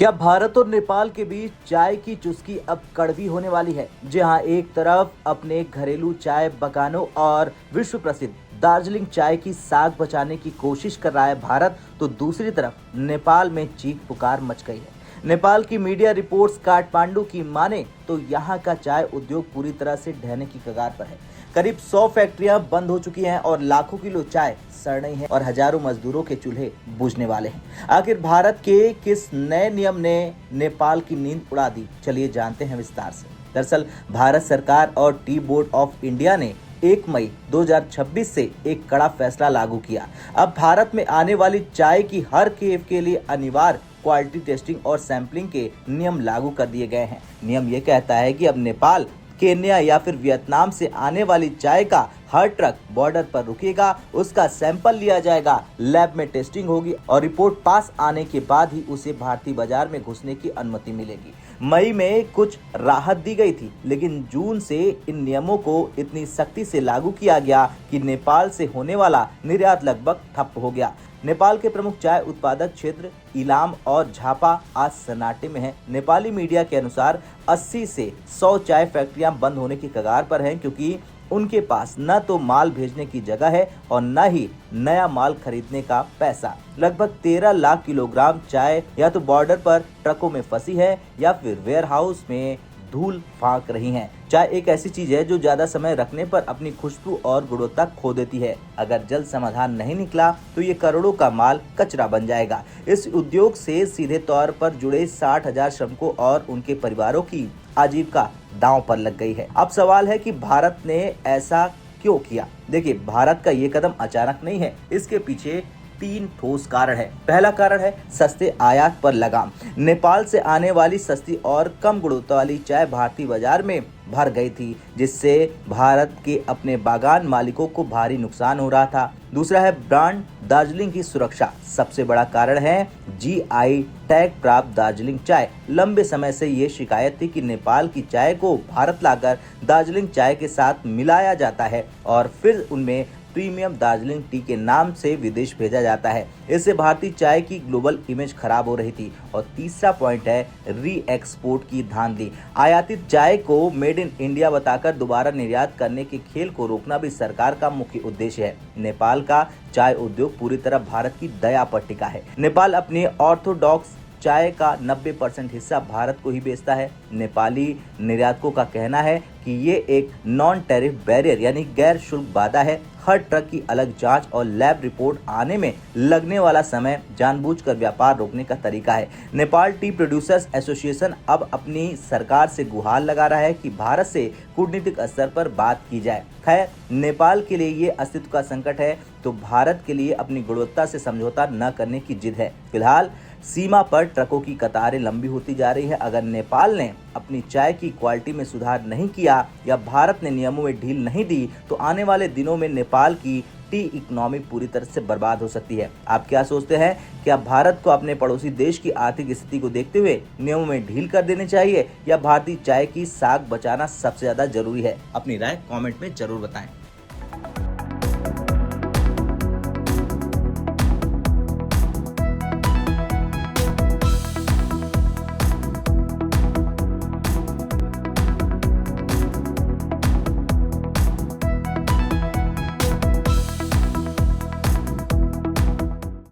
क्या भारत और नेपाल के बीच चाय की चुस्की अब कड़वी होने वाली है? जी हाँ, एक तरफ अपने घरेलू चाय बगानों और विश्व प्रसिद्ध दार्जिलिंग चाय की साख बचाने की कोशिश कर रहा है भारत, तो दूसरी तरफ नेपाल में चीख पुकार मच गई है। नेपाल की मीडिया रिपोर्ट्स काठमांडू की माने तो यहाँ का चाय उद्योग पूरी तरह से ढहने की कगार पर है। करीब 100 फैक्ट्रियां बंद हो चुकी हैं और लाखों किलो चाय सड़ रही है और हजारों मजदूरों के चूल्हे बुझने वाले हैं। आखिर भारत के किस नए नियम ने नेपाल की नींद उड़ा दी? चलिए जानते हैं विस्तार से। दरअसल भारत सरकार और टी बोर्ड ऑफ इंडिया ने 1 मई 2026 से एक कड़ा फैसला लागू किया। अब भारत में आने वाली चाय की हर केफ के लिए अनिवार्य क्वालिटी टेस्टिंग और सैंपलिंग के नियम लागू कर दिए गए हैं। नियम ये कहता है कि अब नेपाल, केन्या या फिर वियतनाम से आने वाली चाय का हर ट्रक बॉर्डर पर रुकेगा, उसका सैंपल लिया जाएगा, लैब में टेस्टिंग होगी और रिपोर्ट पास आने के बाद ही उसे भारतीय बाजार में घुसने की अनुमति मिलेगी। मई में कुछ राहत दी गई थी, लेकिन जून से इन नियमों को इतनी सख्ती से लागू किया गया कि नेपाल से होने वाला निर्यात लगभग ठप हो गया। नेपाल के प्रमुख चाय उत्पादक क्षेत्र इलाम और झापा आज सन्नाटे में है। नेपाली मीडिया के अनुसार 80 से 100 चाय फैक्ट्रियां बंद होने की कगार पर हैं, क्योंकि उनके पास न तो माल भेजने की जगह है और न ही नया माल खरीदने का पैसा। लगभग 13 लाख किलोग्राम चाय या तो बॉर्डर पर ट्रकों में फंसी है या फिर वेयर हाउस में धूल फांक रही हैं। चाय एक ऐसी चीज है जो ज्यादा समय रखने पर अपनी खुशबू और गुणवत्ता खो देती है। अगर जल्द समाधान नहीं निकला तो ये करोड़ों का माल कचरा बन जाएगा। इस उद्योग से सीधे तौर पर जुड़े 60,000 श्रमिकों और उनके परिवारों की आजीविका दांव पर लग गई है। अब सवाल है कि भारत ने ऐसा क्यों किया? देखिए, भारत का ये कदम अचानक नहीं है, इसके पीछे 3 ठोस कारण है। पहला कारण है सस्ते आयात पर लगाम। नेपाल से आने वाली सस्ती और कम गुणवत्ता वाली चाय भारतीय बाजार में भर गई थी, जिससे भारत के अपने बागान मालिकों को भारी नुकसान हो रहा था। दूसरा है ब्रांड दार्जिलिंग की सुरक्षा। सबसे बड़ा कारण है जीआई टैग प्राप्त दार्जिलिंग चाय। लंबे समय से ये शिकायत थी कि नेपाल की चाय को भारत लाकर दार्जिलिंग चाय के साथ मिलाया जाता है और फिर उनमें प्रीमियम दार्जिलिंग टी के नाम से विदेश भेजा जाता है। इससे भारतीय चाय की ग्लोबल इमेज खराब हो रही थी। और तीसरा पॉइंट है री एक्सपोर्ट की धांधली। आयातित चाय को मेड इन इंडिया बताकर दोबारा निर्यात करने के खेल को रोकना भी सरकार का मुख्य उद्देश्य है। नेपाल का चाय उद्योग पूरी तरह भारत की दया पर टिका है। नेपाल अपनी ऑर्थोडॉक्स चाय का 90% हिस्सा भारत को ही बेचता है। नेपाली निर्यातकों का कहना है कि ये एक नॉन टैरिफ बैरियर यानी गैर शुल्क बाधा है। हर ट्रक की अलग जांच और लैब रिपोर्ट आने में लगने वाला समय जानबूझकर व्यापार रोकने का तरीका है। नेपाल टी प्रोड्यूसर्स एसोसिएशन अब अपनी सरकार से गुहार लगा रहा है कि भारत से कूटनीतिक स्तर पर बात की जाए। खैर, नेपाल के लिए ये अस्तित्व का संकट है, तो भारत के लिए अपनी गुणवत्ता से समझौता न करने की जिद है। फिलहाल सीमा पर ट्रकों की कतारें लंबी होती जा रही है। अगर नेपाल ने अपनी चाय की क्वालिटी में सुधार नहीं किया या भारत ने नियमों में ढील नहीं दी, तो आने वाले दिनों में नेपाल की टी इकोनॉमी पूरी तरह से बर्बाद हो सकती है। आप क्या सोचते हैं? क्या भारत को अपने पड़ोसी देश की आर्थिक स्थिति को देखते हुए नियमों में ढील कर देनी चाहिए या भारतीय चाय की साख बचाना सबसे ज्यादा जरूरी है? अपनी राय कमेंट में जरूर बताएं।